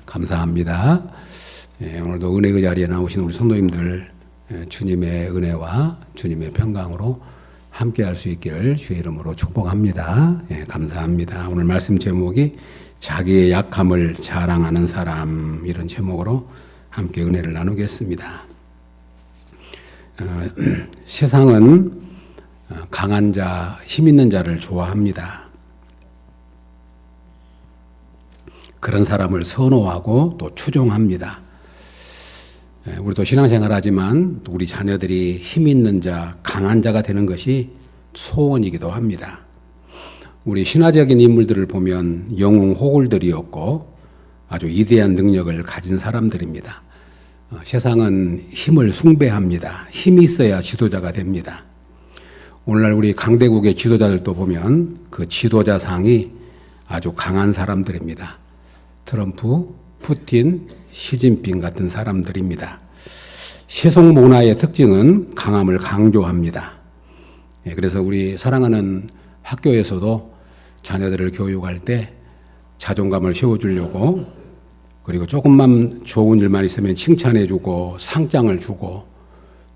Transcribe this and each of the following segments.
감사합니다. 오늘도 은혜의 자리에 나오신 우리 성도님들 주님의 은혜와 주님의 평강으로 함께할 수 있기를 주의 이름으로 축복합니다. 감사합니다. 오늘 말씀 제목이 자기의 약함을 자랑하는 사람, 이런 제목으로 함께 은혜를 나누겠습니다. 세상은 강한 자, 힘 있는 자를 좋아합니다. 그런 사람을 선호하고 또 추종합니다. 우리도 신앙생활 하지만 우리 자녀들이 힘 있는 자, 강한 자가 되는 것이 소원이기도 합니다. 우리 신화적인 인물들을 보면 영웅 호굴들이었고 아주 위대한 능력을 가진 사람들입니다. 세상은 힘을 숭배합니다. 힘이 있어야 지도자가 됩니다. 오늘날 우리 강대국의 지도자들도 보면 그 지도자상이 아주 강한 사람들입니다. 트럼프, 푸틴, 시진핑 같은 사람들입니다. 세속 문화의 특징은 강함을 강조합니다. 그래서 우리 사랑하는 학교에서도 자녀들을 교육할 때 자존감을 세워주려고, 그리고 조금만 좋은 일만 있으면 칭찬해주고 상장을 주고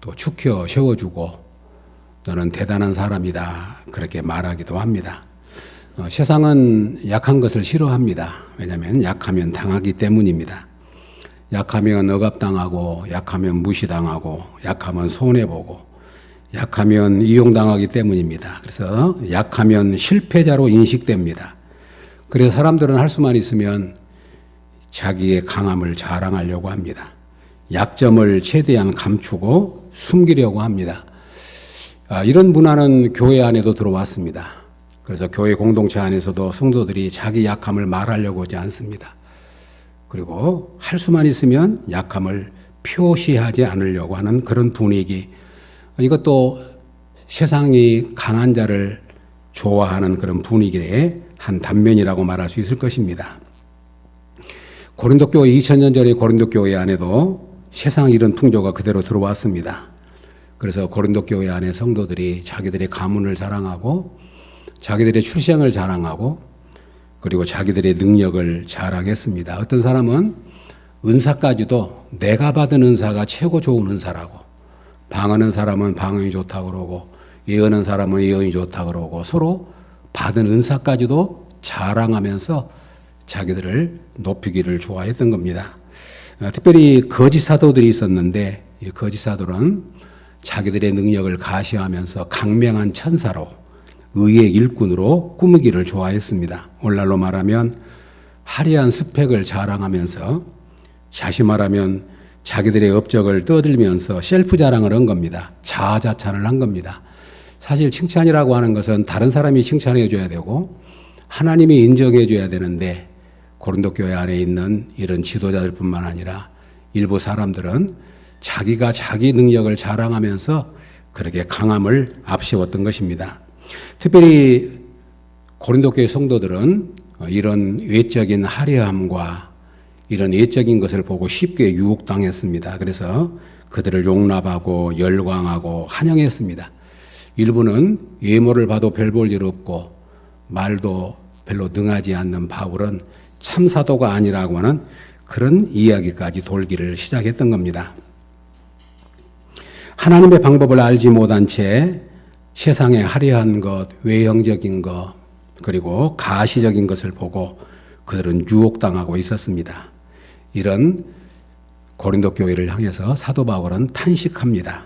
또 축혀 세워주고 너는 대단한 사람이다, 그렇게 말하기도 합니다. 세상은 약한 것을 싫어합니다. 왜냐하면 약하면 당하기 때문입니다. 약하면 억압당하고, 약하면 무시당하고, 약하면 손해보고, 약하면 이용당하기 때문입니다. 그래서 약하면 실패자로 인식됩니다. 그래서 사람들은 할 수만 있으면 자기의 강함을 자랑하려고 합니다. 약점을 최대한 감추고 숨기려고 합니다. 이런 문화는 교회 안에도 들어왔습니다. 그래서 교회 공동체 안에서도 성도들이 자기 약함을 말하려고 하지 않습니다. 그리고 할 수만 있으면 약함을 표시하지 않으려고 하는 그런 분위기, 이것도 세상이 강한 자를 좋아하는 그런 분위기의 한 단면이라고 말할 수 있을 것입니다. 고린도 교회 2000년 전의 고린도 교회 안에도 세상 이런 풍조가 그대로 들어왔습니다. 그래서 고린도 교회 안에 성도들이 자기들의 가문을 자랑하고 자기들의 출생을 자랑하고 그리고 자기들의 능력을 자랑했습니다. 어떤 사람은 은사까지도 내가 받은 은사가 최고 좋은 은사라고, 방언하는 사람은 방언이 좋다고 그러고 예언하는 사람은 예언이 좋다고 그러고 서로 받은 은사까지도 자랑하면서 자기들을 높이기를 좋아했던 겁니다. 특별히 거짓 사도들이 있었는데 이 거짓 사도는 자기들의 능력을 가시하면서 강명한 천사로, 의의 일꾼으로 꾸미기를 좋아했습니다. 오늘날로 말하면 화려한 스펙을 자랑하면서, 자신말하면 자기들의 업적을 떠들면서 셀프 자랑을 한 겁니다. 자아자찬을 한 겁니다. 사실 칭찬이라고 하는 것은 다른 사람이 칭찬해 줘야 되고 하나님이 인정해 줘야 되는데, 고린도 교회 안에 있는 이런 지도자들뿐만 아니라 일부 사람들은 자기가 자기 능력을 자랑하면서 그렇게 강함을 앞세웠던 것입니다. 특별히 고린도 교회 성도들은 이런 외적인 화려함과 이런 외적인 것을 보고 쉽게 유혹당했습니다. 그래서 그들을 용납하고 열광하고 환영했습니다. 일부는 외모를 봐도 별 볼 일 없고 말도 별로 능하지 않는 바울은 참사도가 아니라고 하는 그런 이야기까지 돌기를 시작했던 겁니다. 하나님의 방법을 알지 못한 채 세상의 화려한 것, 외형적인 것, 그리고 가시적인 것을 보고 그들은 유혹당하고 있었습니다. 이런 고린도 교회를 향해서 사도 바울은 탄식합니다.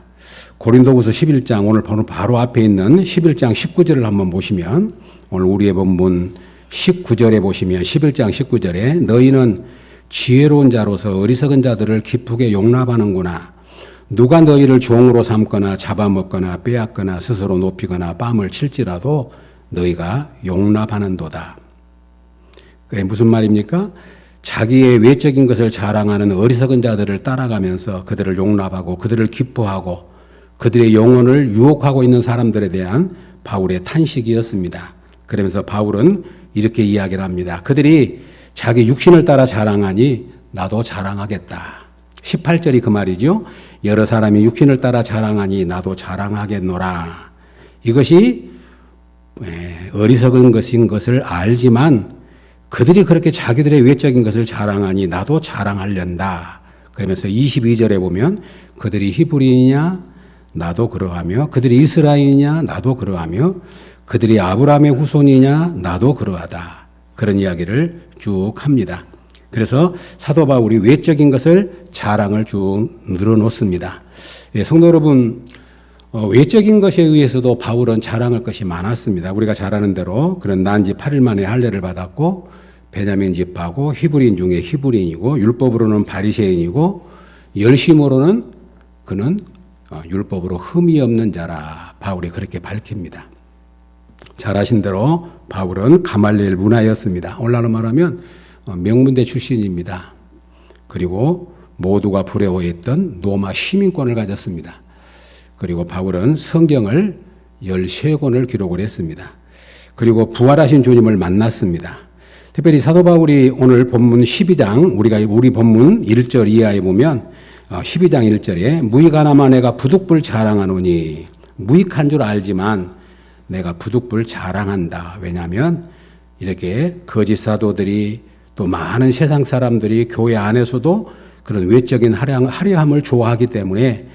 고린도후서 11장, 오늘 바로 앞에 있는 11장 19절을 한번 보시면, 오늘 우리의 본문 19절에 보시면 11장 19절에 너희는 지혜로운 자로서 어리석은 자들을 기쁘게 용납하는구나. 누가 너희를 종으로 삼거나 잡아먹거나 빼앗거나 스스로 높이거나 뺨을 칠지라도 너희가 용납하는도다. 그게 무슨 말입니까? 자기의 외적인 것을 자랑하는 어리석은 자들을 따라가면서 그들을 용납하고 그들을 기뻐하고 그들의 영혼을 유혹하고 있는 사람들에 대한 바울의 탄식이었습니다. 그러면서 바울은 이렇게 이야기를 합니다. 그들이 자기 육신을 따라 자랑하니 나도 자랑하겠다. 18절이 그 말이죠. 여러 사람이 육신을 따라 자랑하니 나도 자랑하겠노라. 이것이 어리석은 것인 것을 알지만 그들이 그렇게 자기들의 외적인 것을 자랑하니 나도 자랑하련다. 그러면서 22절에 보면 그들이 히브리이냐 나도 그러하며 그들이 이스라엘이냐 나도 그러하며 그들이 아브라함의 후손이냐 나도 그러하다. 그런 이야기를 쭉 합니다. 그래서 사도 바울이 외적인 것을 자랑을 쭉 늘어놓습니다. 예, 성도 여러분, 외적인 것에 의해서도 바울은 자랑할 것이 많았습니다. 우리가 잘 아는 대로 그런 난지 8일 만에 할례를 받았고 베냐민 집하고 히브리인 중에 히브리인이고 율법으로는 바리새인이고 열심으로는 그는 율법으로 흠이 없는 자라 바울이 그렇게 밝힙니다. 잘 아신 대로 바울은 가말리엘 문화였습니다. 오늘날로 말하면 명문대 출신입니다. 그리고 모두가 부러워했던 로마 시민권을 가졌습니다. 그리고 바울은 성경을 13권을 기록을 했습니다. 그리고 부활하신 주님을 만났습니다. 특별히 사도 바울이 오늘 본문 12장, 우리 본문 1절 이하에 보면 12장 1절에 무익하나마 내가 부득불 자랑하노니, 무익한 줄 알지만 내가 부득불 자랑한다. 왜냐하면 이렇게 거짓 사도들이 또 많은 세상 사람들이 교회 안에서도 그런 외적인 화려함을 좋아하기 때문에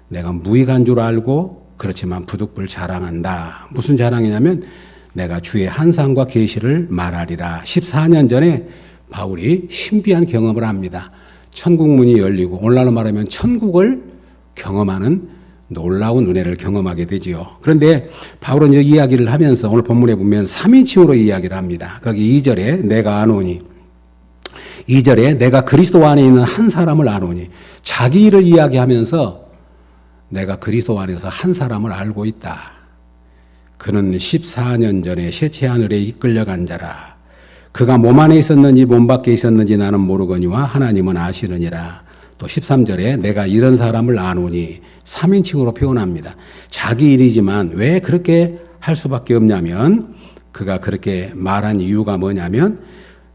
내가 무익한 줄 알고 그렇지만 부득불 자랑한다. 무슨 자랑이냐면 내가 주의 한상과 계시를 말하리라. 14년 전에 바울이 신비한 경험을 합니다. 천국 문이 열리고 오늘날로 말하면 천국을 경험하는 놀라운 은혜를 경험하게 되지요. 그런데 바울은 이 이야기를 하면서 오늘 본문에 보면 3인칭으로 이야기를 합니다. 거기 2절에 내가 아노니, 2절에 내가 그리스도 안에 있는 한 사람을 아노니, 자기 일을 이야기하면서 내가 그리스도 안에서 한 사람을 알고 있다. 그는 14년 전에 셋째 하늘에 이끌려간 자라. 그가 몸 안에 있었는지 몸 밖에 있었는지 나는 모르거니와 하나님은 아시느니라. 또 13절에 내가 이런 사람을 아노니, 3인칭으로 표현합니다. 자기 일이지만 왜 그렇게 할 수밖에 없냐면 그가 그렇게 말한 이유가 뭐냐면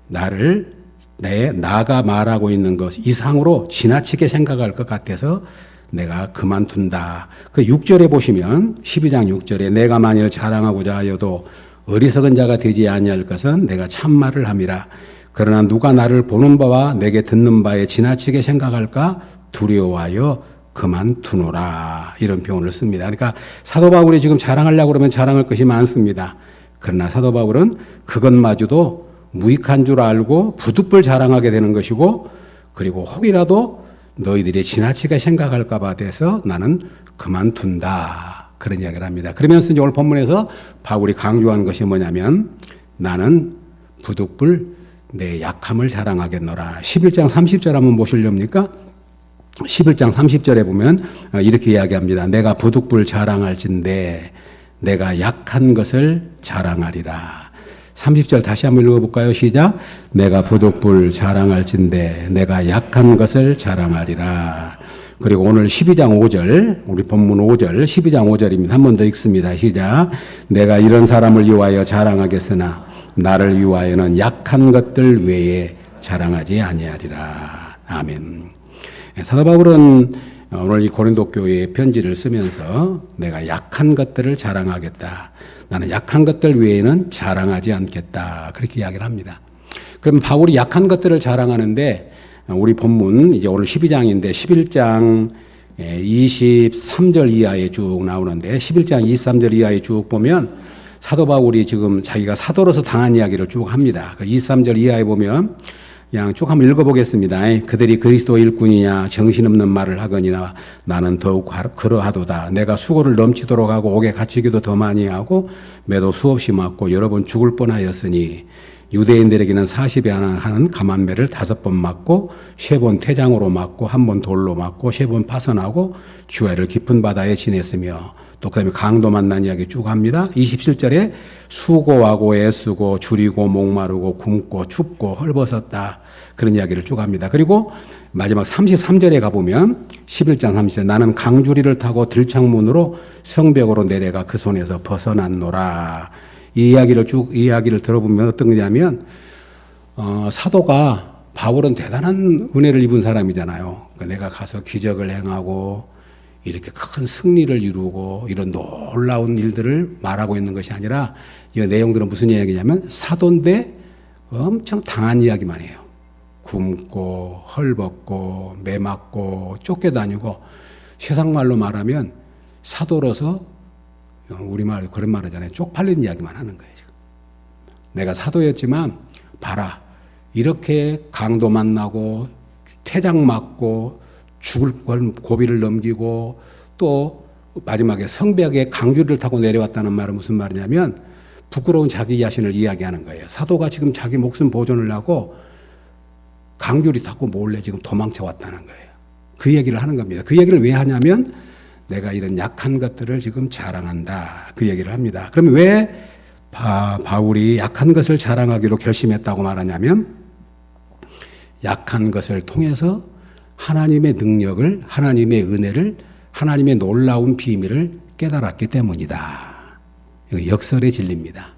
나가 말하고 있는 것 이상으로 지나치게 생각할 것 같아서 내가 그만둔다. 그 6절에 보시면 12장 6절에 내가 만일 자랑하고자 하여도 어리석은 자가 되지 아니할 것은 내가 참말을 함이라. 그러나 누가 나를 보는 바와 내게 듣는 바에 지나치게 생각할까 두려워하여 그만두노라. 이런 표현을 씁니다. 그러니까 사도 바울이 지금 자랑하려고 그러면 자랑할 것이 많습니다. 그러나 사도 바울은 그것마저도 무익한 줄 알고 부득불 자랑하게 되는 것이고, 그리고 혹이라도 너희들이 지나치게 생각할까 봐 돼서 나는 그만둔다. 그런 이야기를 합니다. 그러면서 이제 오늘 본문에서 바울이 강조한 것이 뭐냐면 나는 부득불 내 약함을 자랑하겠노라. 11장 30절 한번 보시렵니까? 11장 30절에 보면 이렇게 이야기합니다. 내가 부득불 자랑할진대 내가 약한 것을 자랑하리라. 30절 다시 한번 읽어볼까요? 시작. 내가 부득불 자랑할진대 내가 약한 것을 자랑하리라. 그리고 오늘 12장 5절, 우리 본문 5절, 12장 5절입니다. 한 번 더 읽습니다. 시작. 내가 이런 사람을 위하여 자랑하겠으나 나를 위하여는 약한 것들 외에 자랑하지 아니하리라. 아멘. 사도 바울은 오늘 이 고린도 교회에 편지를 쓰면서 내가 약한 것들을 자랑하겠다. 나는 약한 것들 외에는 자랑하지 않겠다. 그렇게 이야기를 합니다. 그럼 바울이 약한 것들을 자랑하는데 우리 본문 이제 오늘 12장인데 11장 23절 이하에 쭉 나오는데 11장 23절 이하에 쭉 보면 사도 바울이 지금 자기가 사도로서 당한 이야기를 쭉 합니다. 23절 이하에 보면 그냥 쭉 한번 읽어보겠습니다. 그들이 그리스도 일꾼이냐 정신없는 말을 하거니나 나는 더욱 그러하도다. 내가 수고를 넘치도록 하고 옥에 갇히기도 더 많이 하고 매도 수없이 맞고 여러 번 죽을 뻔하였으니 유대인들에게는 40에 하는 감한매를 5번 맞고 3번 퇴장으로 맞고 1번 돌로 맞고 3번 파선하고 주야를 깊은 바다에 지냈으며 또 그다음에 강도 만난 이야기 쭉 합니다. 27절에 수고하고 애쓰고 줄이고 목마르고 굶고 춥고 헐벗었다. 그런 이야기를 쭉 합니다. 그리고 마지막 33절에 가보면 11장 30절 나는 강주리를 타고 들창문으로 성벽으로 내려가 그 손에서 벗어났노라. 이 이야기를 들어보면 어떤 거냐면 사도가 바울은 대단한 은혜를 입은 사람이잖아요. 그러니까 내가 가서 기적을 행하고 이렇게 큰 승리를 이루고 이런 놀라운 일들을 말하고 있는 것이 아니라 이 내용들은 무슨 이야기냐면 사도인데 엄청 당한 이야기만 해요. 굶고 헐벗고 매 맞고 쫓겨다니고 세상 말로 말하면 사도로서 우리말 그런 말 하잖아요. 쪽팔린 이야기만 하는 거예요. 지금. 내가 사도였지만 봐라. 이렇게 강도 만나고 태장 맞고 죽을 고비를 넘기고 또 마지막에 성벽에 강주를 타고 내려왔다는 말은 무슨 말이냐면 부끄러운 자기 자신을 이야기하는 거예요. 사도가 지금 자기 목숨 보존을 하고 강주리 타고 몰래 지금 도망쳐 왔다는 거예요. 그 얘기를 하는 겁니다. 그 얘기를 왜 하냐면 내가 이런 약한 것들을 지금 자랑한다. 그 얘기를 합니다. 그럼 왜 바울이 약한 것을 자랑하기로 결심했다고 말하냐면 약한 것을 통해서 하나님의 능력을, 하나님의 은혜를, 하나님의 놀라운 비밀을 깨달았기 때문이다. 이거 역설의 진리입니다.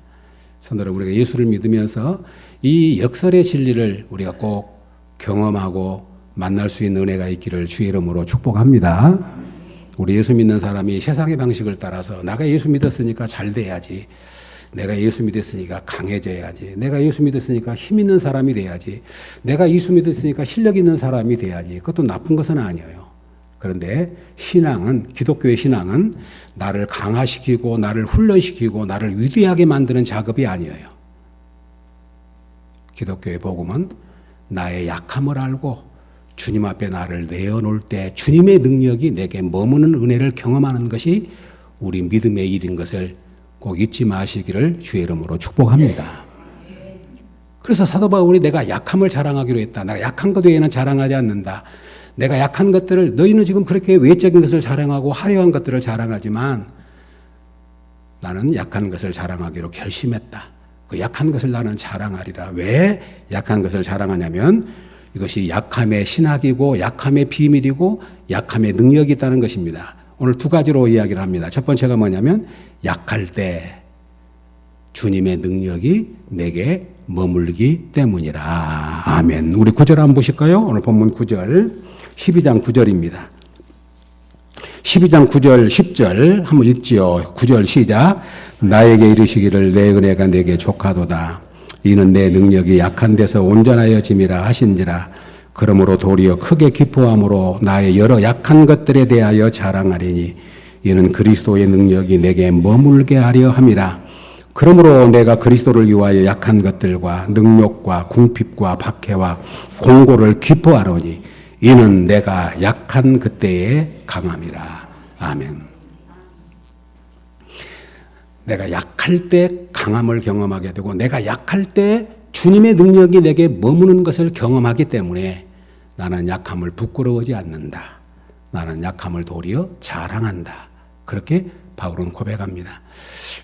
성도 여러분, 우리가 예수를 믿으면서 이 역설의 진리를 우리가 꼭 경험하고 만날 수 있는 은혜가 있기를 주의 이름으로 축복합니다. 우리 예수 믿는 사람이 세상의 방식을 따라서 내가 예수 믿었으니까 잘 돼야지. 내가 예수 믿었으니까 강해져야지. 내가 예수 믿었으니까 힘 있는 사람이 돼야지. 내가 예수 믿었으니까 실력 있는 사람이 돼야지. 그것도 나쁜 것은 아니에요. 그런데 신앙은, 기독교의 신앙은 나를 강화시키고 나를 훈련시키고 나를 위대하게 만드는 작업이 아니에요. 기독교의 복음은 나의 약함을 알고 주님 앞에 나를 내어놓을 때 주님의 능력이 내게 머무는 은혜를 경험하는 것이 우리 믿음의 일인 것을 꼭 잊지 마시기를 주의 이름으로 축복합니다. 그래서 사도 바울이 내가 약함을 자랑하기로 했다. 내가 약한 것 외에는 자랑하지 않는다. 내가 약한 것들을 너희는 지금 그렇게 외적인 것을 자랑하고 화려한 것들을 자랑하지만 나는 약한 것을 자랑하기로 결심했다. 그 약한 것을 나는 자랑하리라. 왜 약한 것을 자랑하냐면 이것이 약함의 신학이고 약함의 비밀이고 약함의 능력이 있다는 것입니다. 오늘 두 가지로 이야기를 합니다. 첫 번째가 뭐냐면 약할 때 주님의 능력이 내게 머물기 때문이라. 아멘. 우리 9절 한번 보실까요? 오늘 본문 9절 12장 9절입니다. 12장 9절 10절 한번 읽지요. 9절 시작. 나에게 이르시기를 내 은혜가 내게 족하도다. 이는 내 능력이 약한 데서 온전하여짐이라 하신지라. 그러므로 도리어 크게 기뻐함으로 나의 여러 약한 것들에 대하여 자랑하리니 이는 그리스도의 능력이 내게 머물게 하려 함이라. 그러므로 내가 그리스도를 위하여 약한 것들과 능욕과 궁핍과 박해와 공고를 기뻐하노니 이는 내가 약한 그때의 강함이라. 아멘. 내가 약할 때 강함을 경험하게 되고 내가 약할 때 주님의 능력이 내게 머무는 것을 경험하기 때문에 나는 약함을 부끄러워하지 않는다. 나는 약함을 도리어 자랑한다. 그렇게 바울은 고백합니다.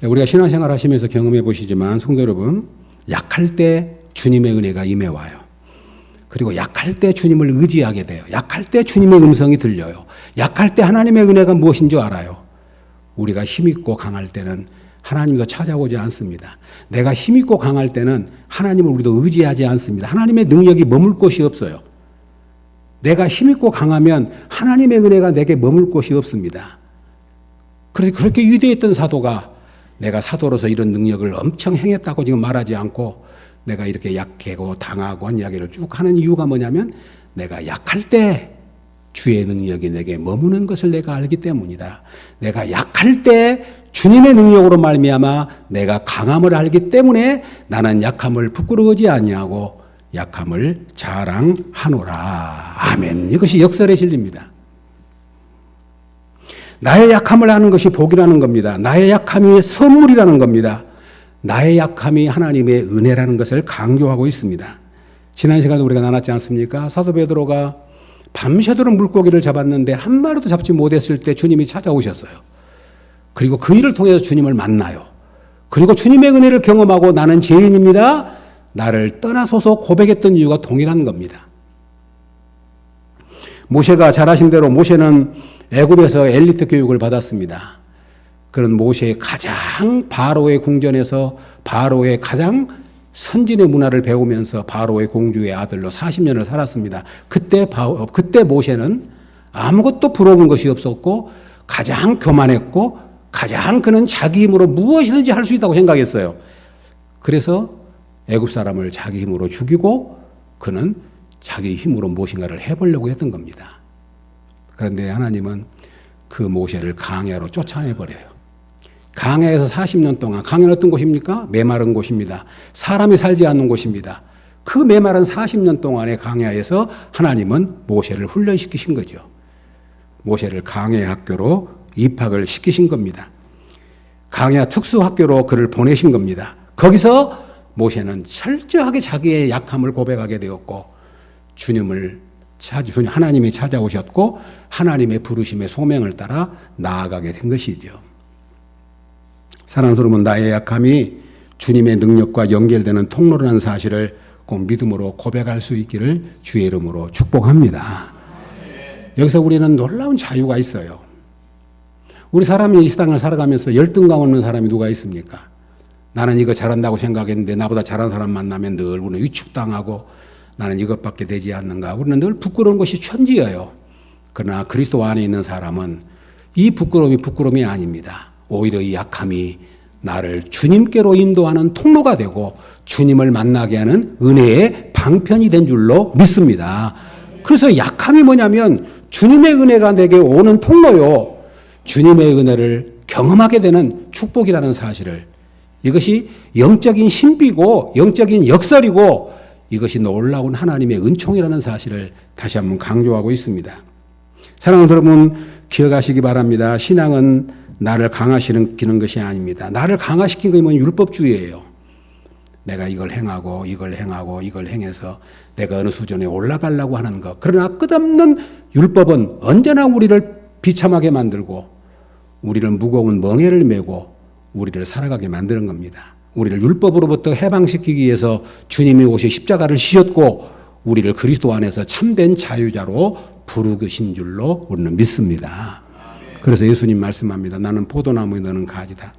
우리가 신앙생활 하시면서 경험해 보시지만 성도 여러분, 약할 때 주님의 은혜가 임해와요. 그리고 약할 때 주님을 의지하게 돼요. 약할 때 주님의 음성이 들려요. 약할 때 하나님의 은혜가 무엇인 줄 알아요. 우리가 힘있고 강할 때는 하나님도 찾아오지 않습니다. 내가 힘있고 강할 때는 하나님을 우리도 의지하지 않습니다. 하나님의 능력이 머물 곳이 없어요. 내가 힘있고 강하면 하나님의 은혜가 내게 머물 곳이 없습니다. 그래서 그렇게 위대했던 사도가 내가 사도로서 이런 능력을 엄청 행했다고 지금 말하지 않고 내가 이렇게 약하고 당하고 한 이야기를 쭉 하는 이유가 뭐냐면 내가 약할 때 주의 능력이 내게 머무는 것을 내가 알기 때문이다. 내가 약할 때 주님의 능력으로 말미암아 내가 강함을 알기 때문에 나는 약함을 부끄러워하지 아니하고 약함을 자랑하노라. 아멘. 이것이 역설의 진리입니다. 나의 약함을 아는 것이 복이라는 겁니다. 나의 약함이 선물이라는 겁니다. 나의 약함이 하나님의 은혜라는 것을 강조하고 있습니다. 지난 시간에 우리가 나눴지 않습니까? 사도 베드로가 밤새도록 물고기를 잡았는데 한 마리도 잡지 못했을 때 주님이 찾아오셨어요. 그리고 그 일을 통해서 주님을 만나요. 그리고 주님의 은혜를 경험하고 나는 죄인입니다. 나를 떠나소서 고백했던 이유가 동일한 겁니다. 모세가 잘 아신 대로 모세는 애굽에서 엘리트 교육을 받았습니다. 그런 모세의 가장 바로의 궁전에서 바로의 가장 선진의 문화를 배우면서 바로의 공주의 아들로 40년을 살았습니다. 그때 모세는 아무것도 부러운 것이 없었고 가장 교만했고 가장 그는 자기 힘으로 무엇이든지 할 수 있다고 생각했어요. 그래서 애굽 사람을 자기 힘으로 죽이고 그는 자기 힘으로 무엇인가를 해보려고 했던 겁니다. 그런데 하나님은 그 모세를 광야로 쫓아내버려요. 광야에서 40년 동안, 광야는 어떤 곳입니까? 메마른 곳입니다. 사람이 살지 않는 곳입니다. 그 메마른 40년 동안의 광야에서 하나님은 모세를 훈련시키신 거죠. 모세를 광야의 학교로 입학을 시키신 겁니다. 광야 특수학교로 그를 보내신 겁니다. 거기서 모세는 철저하게 자기의 약함을 고백하게 되었고 하나님이 찾아오셨고 하나님의 부르심의 소명을 따라 나아가게 된 것이죠. 사랑하는 여러분, 나의 약함이 주님의 능력과 연결되는 통로라는 사실을 꼭 믿음으로 고백할 수 있기를 주의 이름으로 축복합니다. 여기서 우리는 놀라운 자유가 있어요. 우리 사람이 이 세상을 살아가면서 열등감 없는 사람이 누가 있습니까? 나는 이거 잘한다고 생각했는데 나보다 잘한 사람 만나면 늘 우리는 위축당하고 나는 이것밖에 되지 않는가. 우리는 늘 부끄러운 것이 천지예요. 그러나 그리스도 안에 있는 사람은 이 부끄러움이 아닙니다. 오히려 이 약함이 나를 주님께로 인도하는 통로가 되고 주님을 만나게 하는 은혜의 방편이 된 줄로 믿습니다. 그래서 약함이 뭐냐면 주님의 은혜가 내게 오는 통로요. 주님의 은혜를 경험하게 되는 축복이라는 사실을, 이것이 영적인 신비고 영적인 역설이고 이것이 놀라운 하나님의 은총이라는 사실을 다시 한번 강조하고 있습니다. 사랑하는 여러분, 기억하시기 바랍니다. 신앙은 나를 강화시키는 것이 아닙니다. 나를 강화시킨 것이 뭐냐면 율법주의예요. 내가 이걸 행하고 이걸 행해서 내가 어느 수준에 올라가려고 하는 것. 그러나 끝없는 율법은 언제나 우리를 비참하게 만들고 우리를 무거운 멍에를 메고 우리를 살아가게 만드는 겁니다. 우리를 율법으로부터 해방시키기 위해서 주님이 오셔 십자가를 지셨고 우리를 그리스도 안에서 참된 자유자로 부르신 줄로 우리는 믿습니다. 그래서 예수님 말씀합니다. 나는 포도나무에 너는 가지다.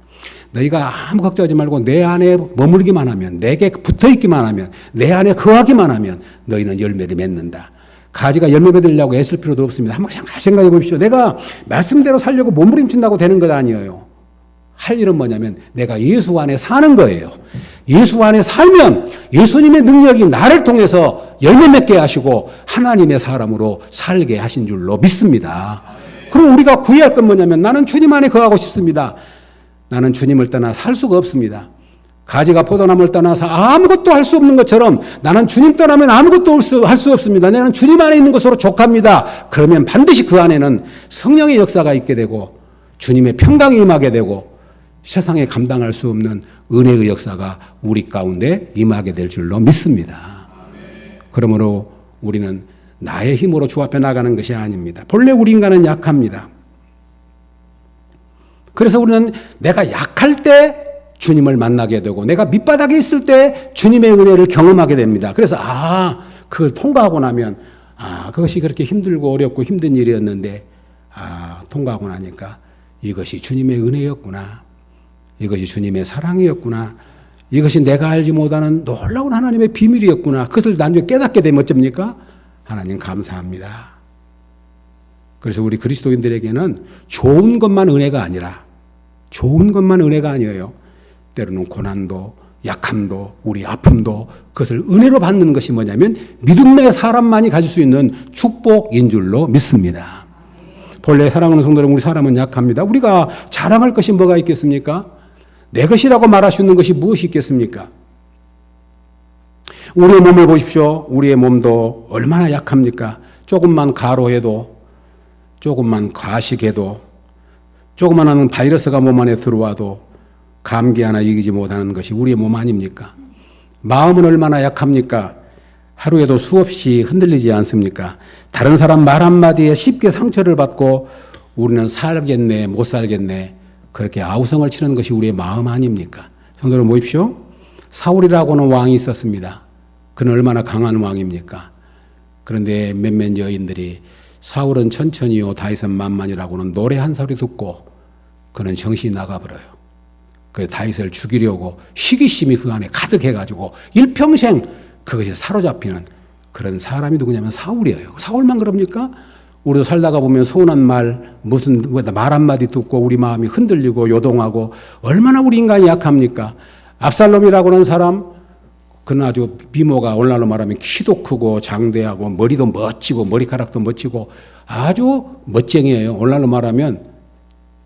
너희가 아무 걱정하지 말고 내 안에 머물기만 하면, 내게 붙어있기만 하면, 내 안에 거하기만 하면 너희는 열매를 맺는다. 가지가 열매 맺으려고 애쓸 필요도 없습니다. 한번 생각해 보십시오. 내가 말씀대로 살려고 몸부림친다고 되는 것 아니에요. 할 일은 뭐냐면 내가 예수 안에 사는 거예요. 예수 안에 살면 예수님의 능력이 나를 통해서 열매 맺게 하시고 하나님의 사람으로 살게 하신 줄로 믿습니다. 그럼 우리가 구해야 할 건 뭐냐면 나는 주님 안에 거하고 싶습니다. 나는 주님을 떠나 살 수가 없습니다. 가지가 포도나무를 떠나서 아무것도 할 수 없는 것처럼 나는 주님 떠나면 아무것도 할 수 없습니다. 나는 주님 안에 있는 것으로 족합니다. 그러면 반드시 그 안에는 성령의 역사가 있게 되고 주님의 평강이 임하게 되고 세상에 감당할 수 없는 은혜의 역사가 우리 가운데 임하게 될 줄로 믿습니다. 그러므로 우리는 나의 힘으로 주 앞에 나가는 것이 아닙니다. 본래 우리 인간은 약합니다. 그래서 우리는 내가 약할 때 주님을 만나게 되고 내가 밑바닥에 있을 때 주님의 은혜를 경험하게 됩니다. 그래서 그걸 통과하고 나면 그것이 그렇게 힘들고 어렵고 힘든 일이었는데 통과하고 나니까 이것이 주님의 은혜였구나. 이것이 주님의 사랑이었구나. 이것이 내가 알지 못하는 놀라운 하나님의 비밀이었구나. 그것을 나중에 깨닫게 되면 어쩝니까? 하나님 감사합니다. 그래서 우리 그리스도인들에게는 좋은 것만 은혜가 아니에요. 때로는 고난도, 약함도, 우리 아픔도 그것을 은혜로 받는 것이 뭐냐면 믿음의 사람만이 가질 수 있는 축복인 줄로 믿습니다. 본래 사랑하는 성도 여러분, 우리 사람은 약합니다. 우리가 자랑할 것이 뭐가 있겠습니까? 내 것이라고 말할 수 있는 것이 무엇이 있겠습니까? 우리의 몸을 보십시오. 우리의 몸도 얼마나 약합니까? 조금만 가로해도, 조금만 과식해도, 조그마한 바이러스가 몸 안에 들어와도 감기 하나 이기지 못하는 것이 우리의 몸 아닙니까? 마음은 얼마나 약합니까? 하루에도 수없이 흔들리지 않습니까? 다른 사람 말 한마디에 쉽게 상처를 받고 우리는 살겠네, 못 살겠네, 그렇게 아우성을 치는 것이 우리의 마음 아닙니까? 성도 여러분 보십시오. 사울이라고는 왕이 있었습니다. 그는 얼마나 강한 왕입니까? 그런데 몇몇 여인들이 사울은 천천히요 다윗은 만만이라고는 노래 한 소리 듣고 그는 정신이 나가버려요. 그 다윗을 죽이려고 시기심이 그 안에 가득해가지고 일평생 그것이 사로잡히는 그런 사람이 누구냐면 사울이에요. 사울만 그럽니까? 우리도 살다가 보면 서운한 말, 말 한마디 듣고 우리 마음이 흔들리고 요동하고 얼마나 우리 인간이 약합니까? 압살롬이라고 하는 사람, 그는 아주 미모가 오늘날로 말하면 키도 크고 장대하고 머리도 멋지고 머리카락도 멋지고 아주 멋쟁이에요. 오늘날로 말하면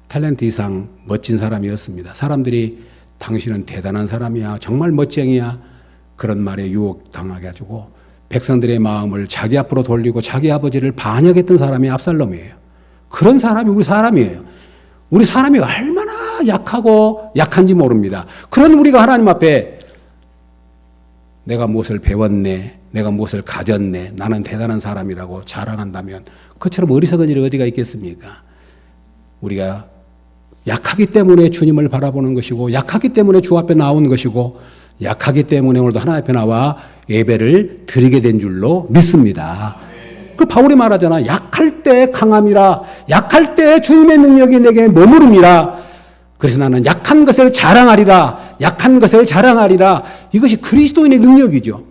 탤런트 이상 멋진 사람이었습니다. 사람들이 당신은 대단한 사람이야, 정말 멋쟁이야, 그런 말에 유혹당하게 해주고 백성들의 마음을 자기 앞으로 돌리고 자기 아버지를 반역했던 사람이 압살롬이에요. 그런 사람이 우리 사람이에요. 우리 사람이 얼마나 약하고 약한지 모릅니다. 그런 우리가 하나님 앞에 내가 무엇을 배웠네, 내가 무엇을 가졌네, 나는 대단한 사람이라고 자랑한다면 그처럼 어리석은 일이 어디가 있겠습니까? 우리가 약하기 때문에 주님을 바라보는 것이고, 약하기 때문에 주 앞에 나온 것이고, 약하기 때문에 오늘도 하나님 앞에 나와 예배를 드리게 된 줄로 믿습니다. 그 바울이 말하잖아. 약할 때 강함이라, 약할 때 주님의 능력이 내게 머무름이라. 그래서 나는 약한 것을 자랑하리라, 약한 것을 자랑하리라. 이것이 그리스도인의 능력이죠.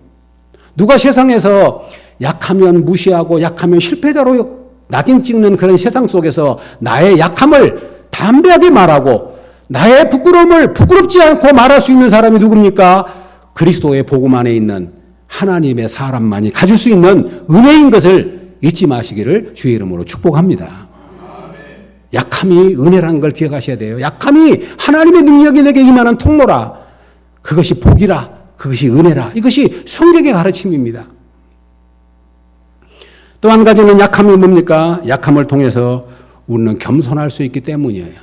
누가 세상에서 약하면 무시하고 약하면 실패자로 낙인 찍는 그런 세상 속에서 나의 약함을 담대하게 말하고 나의 부끄러움을 부끄럽지 않고 말할 수 있는 사람이 누굽니까? 그리스도의 복음 안에 있는 하나님의 사람만이 가질 수 있는 은혜인 것을 잊지 마시기를 주의 이름으로 축복합니다. 약함이 은혜라는 걸 기억하셔야 돼요. 약함이 하나님의 능력이 내게 임하는 통로라. 그것이 복이라. 그것이 은혜라. 이것이 성경의 가르침입니다. 또 한 가지는 약함이 뭡니까? 약함을 통해서 우리는 겸손할 수 있기 때문이에요.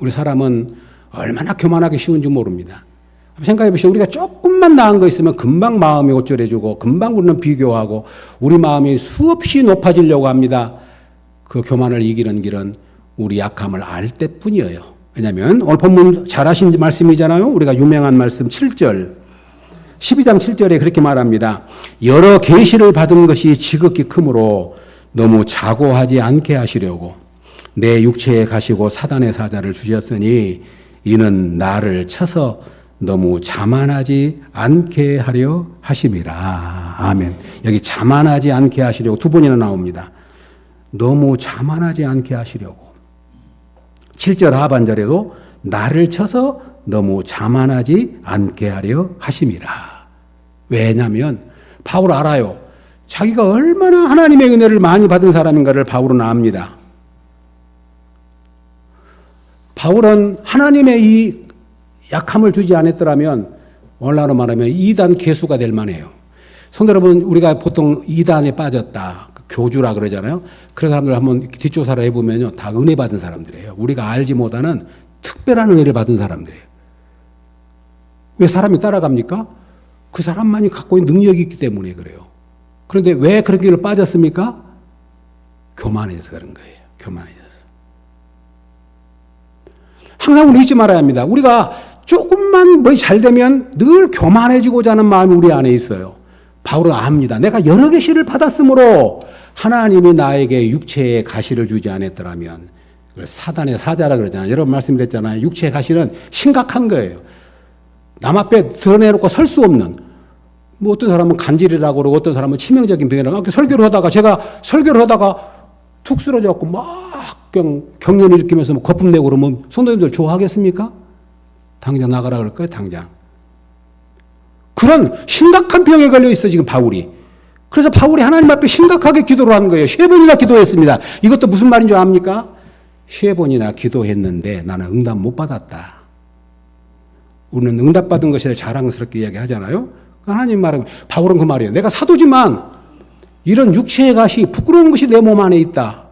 우리 사람은 얼마나 교만하기 쉬운지 모릅니다. 생각해 보시죠. 우리가 조금만 나은 거 있으면 금방 마음이 옷절해지고 금방 우리는 비교하고 우리 마음이 수없이 높아지려고 합니다. 그 교만을 이기는 길은 우리 약함을 알 때뿐이에요. 왜냐하면 오늘 본문 잘 아신 말씀이잖아요. 우리가 유명한 말씀 7절 12장 7절에 그렇게 말합니다. 여러 계시를 받은 것이 지극히 크므로 너무 자고하지 않게 하시려고 내 육체에 가시고 사단의 사자를 주셨으니 이는 나를 쳐서 너무 자만하지 않게 하려 하심이라. 아멘. 여기 자만하지 않게 하시려고 두 번이나 나옵니다. 너무 자만하지 않게 하시려고. 7절 하반절에도 나를 쳐서 너무 자만하지 않게 하려 하심이라. 왜냐하면 바울 알아요. 자기가 얼마나 하나님의 은혜를 많이 받은 사람인가를 바울은 압니다. 바울은 하나님의 이 약함을 주지 않았더라면 오늘날로 말하면 이단 개수가 될 만해요. 성도 여러분, 우리가 보통 이단에 빠졌다, 교주라 그러잖아요. 그런 사람들 한번 뒷조사를 해보면요, 다 은혜 받은 사람들이에요. 우리가 알지 못하는 특별한 은혜를 받은 사람들이에요. 왜 사람이 따라갑니까? 그 사람만이 갖고 있는 능력이 있기 때문에 그래요. 그런데 왜 그런 길을 빠졌습니까? 교만해져서 그런 거예요. 교만해져서. 항상 우리 잊지 말아야 합니다. 우리가 조금만 뭐 잘 되면 늘 교만해지고자 하는 마음이 우리 안에 있어요. 바울은 압니다. 내가 여러 계시를 받았으므로 하나님이 나에게 육체의 가시를 주지 않았더라면, 사단의 사자라 그러잖아요. 여러분 말씀드렸잖아요. 육체의 가시는 심각한 거예요. 남 앞에 드러내놓고 설 수 없는, 뭐 어떤 사람은 간질이라고 그러고 어떤 사람은 치명적인 병이라고. 설교를 하다가 제가 설교를 하다가 툭 쓰러져갖고 막 경련을 일으키면서 뭐 거품 내고 그러면 성도님들 좋아하겠습니까? 당장 나가라 그럴 거예요, 당장. 그런 심각한 병에 걸려 있어, 지금 바울이. 그래서 바울이 하나님 앞에 심각하게 기도를 한 거예요. 3번이나 기도했습니다. 이것도 무슨 말인 줄 압니까? 3번이나 기도했는데 나는 응답 못 받았다. 우리는 응답받은 것에 자랑스럽게 이야기하잖아요. 하나님 말은, 바울은 그 말이에요. 내가 사도지만 이런 육체의 가시, 부끄러운 것이 내 몸 안에 있다.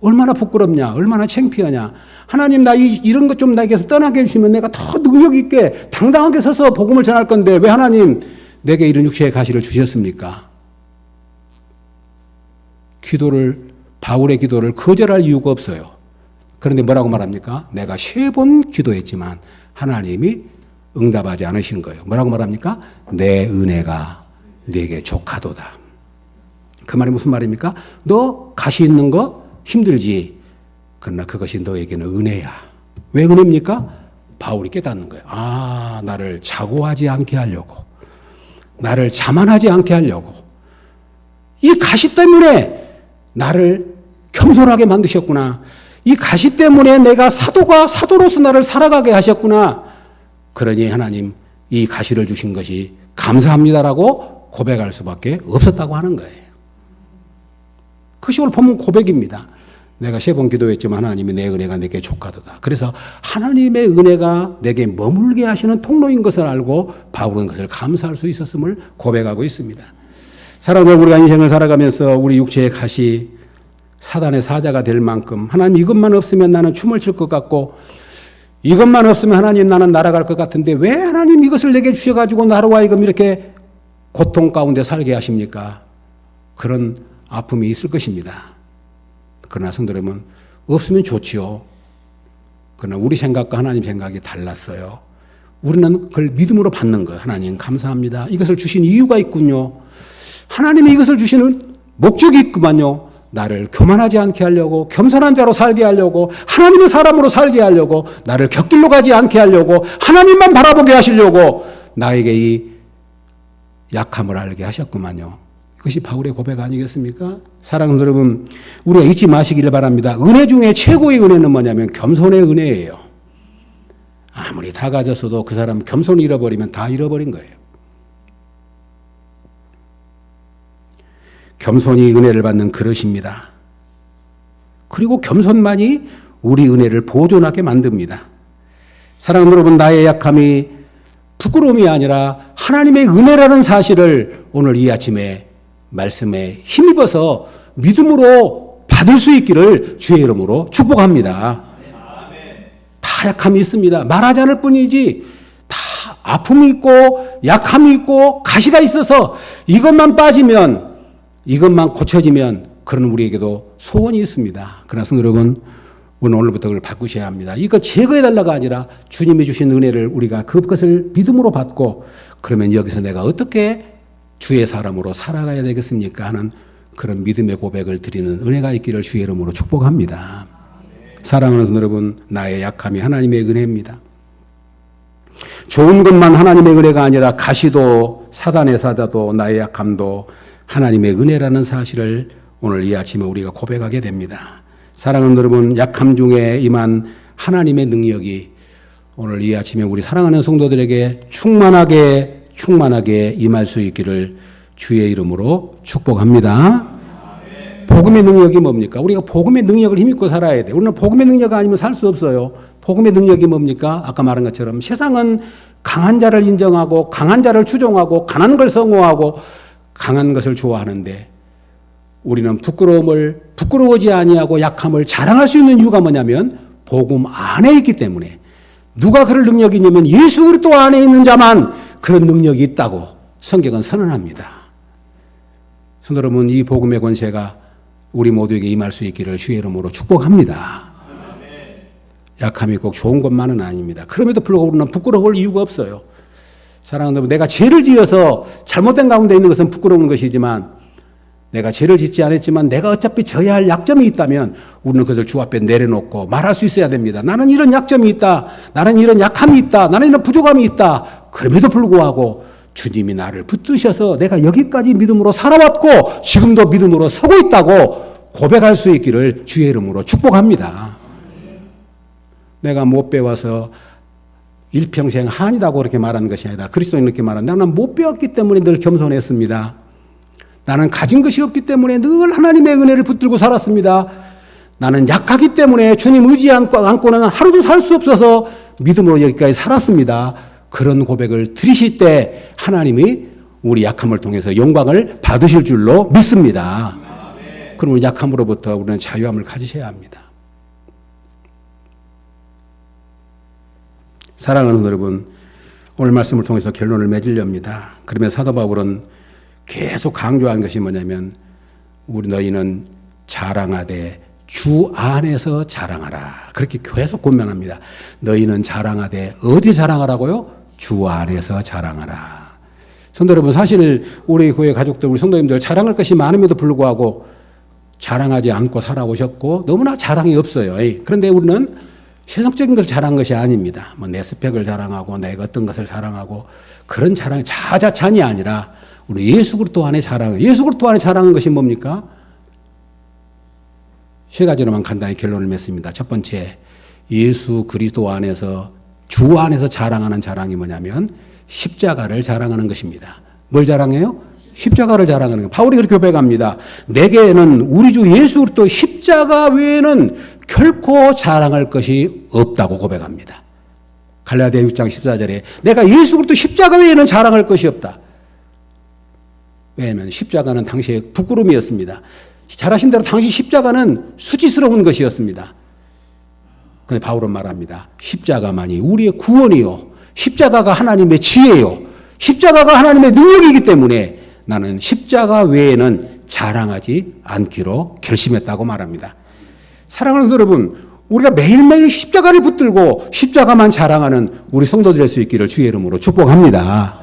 얼마나 부끄럽냐, 얼마나 창피하냐. 하나님, 나 이런 것 좀 나에게서 떠나게 해주시면 내가 더 능력 있게 당당하게 서서 복음을 전할 건데 왜 하나님 내게 이런 육체의 가시를 주셨습니까? 바울의 기도를 거절할 이유가 없어요. 그런데 뭐라고 말합니까? 내가 3번 기도했지만 하나님이 응답하지 않으신 거예요. 뭐라고 말합니까? 내 은혜가 네게 족하도다. 그 말이 무슨 말입니까? 너 가시 있는 거 힘들지. 그러나 그것이 너에게는 은혜야. 왜 은혜입니까? 바울이 깨닫는 거예요. 아, 나를 자고하지 않게 하려고, 나를 자만하지 않게 하려고, 이 가시 때문에 나를 겸손하게 만드셨구나. 이 가시 때문에 내가 사도로서 나를 살아가게 하셨구나. 그러니 하나님, 이 가시를 주신 것이 감사합니다라고 고백할 수밖에 없었다고 하는 거예요. 그것이 오늘 본문 고백입니다. 내가 3번 기도했지만 하나님이 내 은혜가 내게 족하도다. 그래서 하나님의 은혜가 내게 머물게 하시는 통로인 것을 알고 바울은 그것을 감사할 수 있었음을 고백하고 있습니다. 사랑하는 우리가 인생을 살아가면서 우리 육체의 가시, 사단의 사자가 될 만큼 하나님 이것만 없으면 나는 춤을 출 것 같고 이것만 없으면 하나님 나는 날아갈 것 같은데 왜 하나님 이것을 내게 주셔가지고 나로 하여금 이렇게 고통 가운데 살게 하십니까? 그런 아픔이 있을 것입니다. 그러나 성도 여러분, 없으면 좋지요. 그러나 우리 생각과 하나님 생각이 달랐어요. 우리는 그걸 믿음으로 받는 거예요. 하나님 감사합니다. 이것을 주신 이유가 있군요. 하나님이 이것을 주시는 목적이 있구만요. 나를 교만하지 않게 하려고, 겸손한 자로 살게 하려고, 하나님의 사람으로 살게 하려고, 나를 곁길로 가지 않게 하려고, 하나님만 바라보게 하시려고 나에게 이 약함을 알게 하셨구만요. 그것이 바울의 고백 아니겠습니까? 사랑하는 여러분, 우리가 잊지 마시기를 바랍니다. 은혜 중에 최고의 은혜는 뭐냐면 겸손의 은혜예요. 아무리 다 가졌어도 그 사람 겸손을 잃어버리면 다 잃어버린 거예요. 겸손이 은혜를 받는 그릇입니다. 그리고 겸손만이 우리 은혜를 보존하게 만듭니다. 사랑하는 여러분, 나의 약함이 부끄러움이 아니라 하나님의 은혜라는 사실을 오늘 이 아침에 말씀에 힘입어서 믿음으로 받을 수 있기를 주의 이름으로 축복합니다. 다 약함이 있습니다. 말하지 않을 뿐이지 다 아픔이 있고 약함이 있고 가시가 있어서 이것만 빠지면, 이것만 고쳐지면 그런 우리에게도 소원이 있습니다. 그러나 성도 여러분, 오늘부터 그걸 바꾸셔야 합니다. 이거 제거해달라가 아니라 주님이 주신 은혜를 우리가 그것을 믿음으로 받고, 그러면 여기서 내가 어떻게 주의 사람으로 살아가야 되겠습니까 하는 그런 믿음의 고백을 드리는 은혜가 있기를 주의 이름으로 축복합니다. 사랑하는 성도 여러분, 나의 약함이 하나님의 은혜입니다. 좋은 것만 하나님의 은혜가 아니라 가시도 사단의 사자도 나의 약함도 하나님의 은혜라는 사실을 오늘 이 아침에 우리가 고백하게 됩니다. 사랑하는 여러분, 약함 중에 임한 하나님의 능력이 오늘 이 아침에 우리 사랑하는 성도들에게 충만하게 임할 수 있기를 주의 이름으로 축복합니다. 복음의 능력이 뭡니까? 우리가 복음의 능력을 힘입고 살아야 돼요. 우리는 복음의 능력 아니면 살 수 없어요. 복음의 능력이 뭡니까? 아까 말한 것처럼 세상은 강한 자를 인정하고 강한 자를 추종하고 강한 걸 성호하고 강한 것을 좋아하는데, 우리는 부끄러워지 아니하고 약함을 자랑할 수 있는 이유가 뭐냐면 복음 안에 있기 때문에. 누가 그럴 능력이 있냐면 예수 그리스도 안에 있는 자만 그런 능력이 있다고 성경은 선언합니다. 성도 여러분, 이 복음의 권세가 우리 모두에게 임할 수 있기를 주의 이름으로 축복합니다. 약함이 꼭 좋은 것만은 아닙니다. 그럼에도 불구하고 우리는 부끄러울 이유가 없어요. 사랑하는 여러분, 내가 죄를 지어서 잘못된 가운데 있는 것은 부끄러운 것이지만, 내가 죄를 짓지 않았지만 내가 어차피 져야 할 약점이 있다면 우리는 그것을 주 앞에 내려놓고 말할 수 있어야 됩니다. 나는 이런 약점이 있다. 나는 이런 약함이 있다. 나는 이런 부족함이 있다. 그럼에도 불구하고 주님이 나를 붙드셔서 내가 여기까지 믿음으로 살아왔고 지금도 믿음으로 서고 있다고 고백할 수 있기를 주의 이름으로 축복합니다. 내가 못 배워서 일평생 한이라고 그렇게 말하는 것이 아니라 그리스도인 이렇게 말한다. 나는 못 배웠기 때문에 늘 겸손했습니다. 나는 가진 것이 없기 때문에 늘 하나님의 은혜를 붙들고 살았습니다. 나는 약하기 때문에 주님 의지 않고는 하루도 살 수 없어서 믿음으로 여기까지 살았습니다. 그런 고백을 들으실 때 하나님이 우리 약함을 통해서 영광을 받으실 줄로 믿습니다. 그러면 약함으로부터 우리는 자유함을 가지셔야 합니다. 사랑하는 여러분, 오늘 말씀을 통해서 결론을 맺으렵니다. 그러면 사도 바울은 계속 강조한 것이 뭐냐면, 우리 너희는 자랑하되 주 안에서 자랑하라. 그렇게 계속 권면합니다. 너희는 자랑하되 어디 자랑하라고요? 주 안에서 자랑하라. 성도 여러분, 사실 우리 교회 가족들, 우리 성도님들 자랑할 것이 많음에도 불구하고 자랑하지 않고 살아오셨고 너무나 자랑이 없어요. 그런데 우리는 세상적인 것을 자랑한 것이 아닙니다. 뭐 내 스펙을 자랑하고 내가 어떤 것을 자랑하고 그런 자랑, 자자찬이 아니라 우리 예수 그리스도 안에 자랑, 예수 그리스도 안에 자랑한 것이 뭡니까? 세 가지로만 간단히 결론을 맺습니다. 첫 번째, 예수 그리스도 안에서, 주 안에서 자랑하는 자랑이 뭐냐면 십자가를 자랑하는 것입니다. 뭘 자랑해요? 십자가를 자랑하는 거예요. 바울이 그렇게 고백합니다. 내게는 우리 주 예수 그리스도 십자가 외에는 결코 자랑할 것이 없다고 고백합니다. 갈라디아 6장 14절에 내가 예수 그리스도 십자가 외에는 자랑할 것이 없다. 왜냐하면 십자가는 당시의 부끄러움이었습니다. 잘 아신 대로 당시 십자가는 수치스러운 것이었습니다. 그런데 바울은 말합니다. 십자가만이 우리의 구원이요. 십자가가 하나님의 지혜요. 십자가가 하나님의 능력이기 때문에 나는 십자가 외에는 자랑하지 않기로 결심했다고 말합니다. 사랑하는 여러분, 우리가 매일매일 십자가를 붙들고 십자가만 자랑하는 우리 성도들 될 수 있기를 주의 이름으로 축복합니다.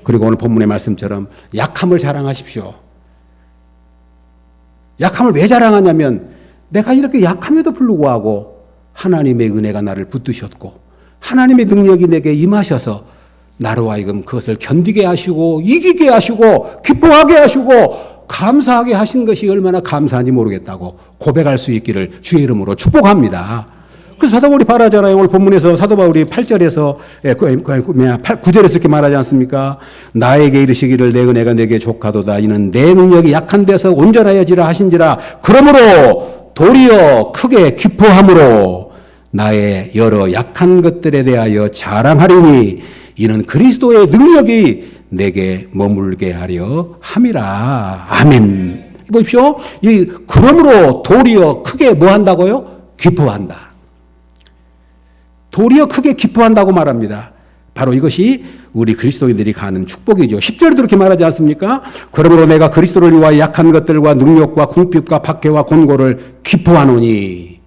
그리고 오늘 본문의 말씀처럼 약함을 자랑하십시오. 약함을 왜 자랑하냐면 내가 이렇게 약함에도 불구하고 하나님의 은혜가 나를 붙드셨고 하나님의 능력이 내게 임하셔서 나로 하여금 그것을 견디게 하시고 이기게 하시고 기뻐하게 하시고 감사하게 하신 것이 얼마나 감사한지 모르겠다고 고백할 수 있기를 주의 이름으로 축복합니다. 그래서 사도 바울이 말하잖아요. 오늘 본문에서 사도 바울이 8절에서 9절에서 이렇게 말하지 않습니까? 나에게 이르시기를 내 은혜가 내게 족하도다. 이는 내 능력이 약한 데서 온전하여지라 하신지라. 그러므로 도리어 크게 기뻐함으로 나의 여러 약한 것들에 대하여 자랑하리니 이는 그리스도의 능력이 내게 머물게 하려 함이라. 아멘. 보십시오. 그러므로 도리어 크게 뭐 한다고요? 기뻐한다. 도리어 크게 기뻐한다고 말합니다. 바로 이것이 우리 그리스도인들이 가는 축복이죠. 10절에도 그렇게 말하지 않습니까? 그러므로 내가 그리스도를 위하여 약한 것들과 능력과 궁핍과 박해와 곤고를 기뻐하노니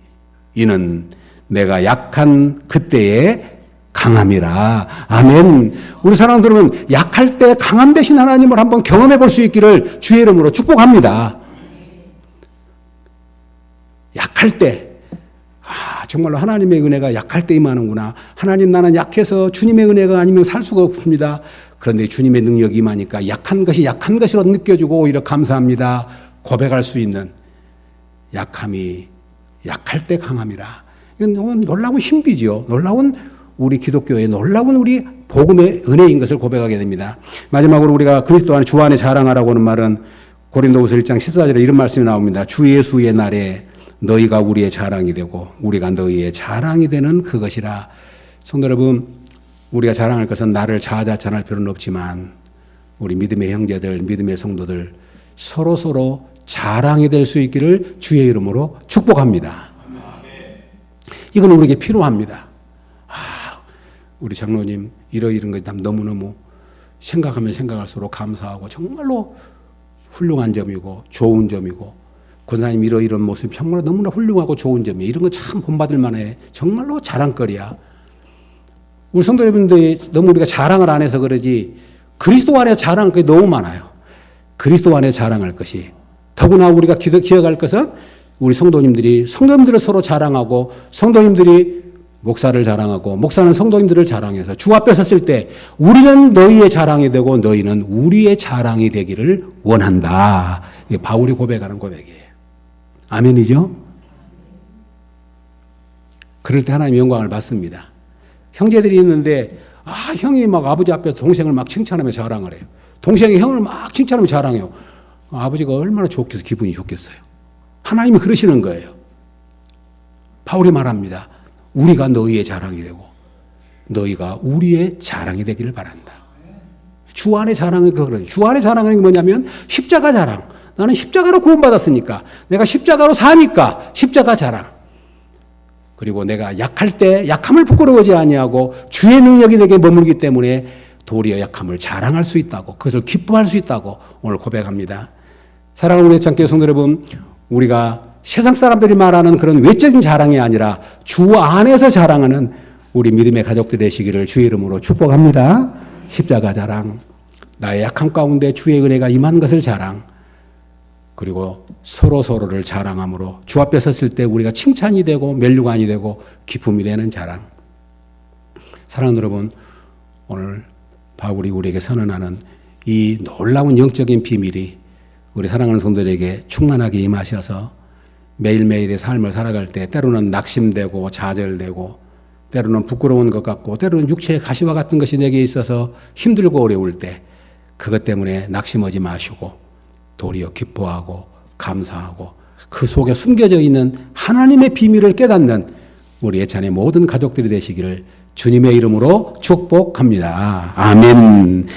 이는 내가 약한 그때에 강함이라. 아멘. 우리 사랑하는 여러분, 약할 때 강함 되신 하나님을 한번 경험해 볼 수 있기를 주의 이름으로 축복합니다. 약할 때, 정말로 하나님의 은혜가 약할 때 임하는구나. 하나님, 나는 약해서 주님의 은혜가 아니면 살 수가 없습니다. 그런데 주님의 능력이 임하니까 약한 것이 약한 것으로 느껴지고 오히려 감사합니다. 고백할 수 있는 약함이 약할 때 강함이라. 이건 놀라운 신비지요. 놀라운 우리 기독교의 놀라운 우리 복음의 은혜인 것을 고백하게 됩니다. 마지막으로 우리가 그리스도 안에 주 안에 자랑하라고 하는 말은 고린도후서 1장 14절에 이런 말씀이 나옵니다. 주 예수의 날에 너희가 우리의 자랑이 되고 우리가 너희의 자랑이 되는 그것이라. 성도 여러분, 우리가 자랑할 것은 나를 자아자찬할 필요는 없지만 우리 믿음의 형제들, 믿음의 성도들 서로 자랑이 될 수 있기를 주의 이름으로 축복합니다. 이건 우리에게 필요합니다. 우리 장로님 이런 것이 너무너무 생각하면 생각할수록 감사하고 정말로 훌륭한 점이고 좋은 점이고 권사님 이런 모습이 정말 너무나 훌륭하고 좋은 점이에요. 이런 거 참 본받을 만해. 정말로 자랑거리야. 우리 성도 여러분들이 너무 우리가 자랑을 안 해서 그러지 그리스도 안에 자랑할 것이 너무 많아요. 그리스도 안에 자랑할 것이. 더구나 우리가 기억할 것은 우리 성도님들을 서로 자랑하고 성도님들이 목사를 자랑하고 목사는 성도님들을 자랑해서 주 앞에 섰을 때 우리는 너희의 자랑이 되고 너희는 우리의 자랑이 되기를 원한다. 이게 바울이 고백하는 고백이에요. 아멘이죠? 그럴 때 하나님 영광을 받습니다. 형제들이 있는데 형이 막 아버지 앞에서 동생을 막 칭찬하며 자랑을 해요. 동생이 형을 막 칭찬하며 자랑해요. 아버지가 얼마나 좋겠어, 기분이 좋겠어요. 하나님이 그러시는 거예요. 바울이 말합니다. 우리가 너희의 자랑이 되고 너희가 우리의 자랑이 되기를 바란다. 주 안의 자랑은 그거예요. 주 안의 자랑은 뭐냐면 십자가 자랑. 나는 십자가로 구원받았으니까 내가 십자가로 사니까 십자가 자랑. 그리고 내가 약할 때 약함을 부끄러워하지 아니하고 주의 능력이 내게 머물기 때문에 도리어 약함을 자랑할 수 있다고 그것을 기뻐할 수 있다고 오늘 고백합니다. 사랑하는 우리 창교회 성도 여러분, 우리가 세상 사람들이 말하는 그런 외적인 자랑이 아니라 주 안에서 자랑하는 우리 믿음의 가족들 되시기를 주의 이름으로 축복합니다. 십자가 자랑, 나의 약함 가운데 주의 은혜가 임한 것을 자랑, 그리고 서로를 자랑함으로 주 앞에 섰을 때 우리가 칭찬이 되고 멸류관이 되고 기쁨이 되는 자랑. 사랑하는 여러분, 오늘 바울이 우리에게 선언하는 이 놀라운 영적인 비밀이 우리 사랑하는 성도들에게 충만하게 임하셔서 매일매일의 삶을 살아갈 때 때로는 낙심되고 좌절되고 때로는 부끄러운 것 같고 때로는 육체의 가시와 같은 것이 내게 있어서 힘들고 어려울 때 그것 때문에 낙심하지 마시고 도리어 기뻐하고 감사하고 그 속에 숨겨져 있는 하나님의 비밀을 깨닫는 우리 예찬의 모든 가족들이 되시기를 주님의 이름으로 축복합니다. 아멘.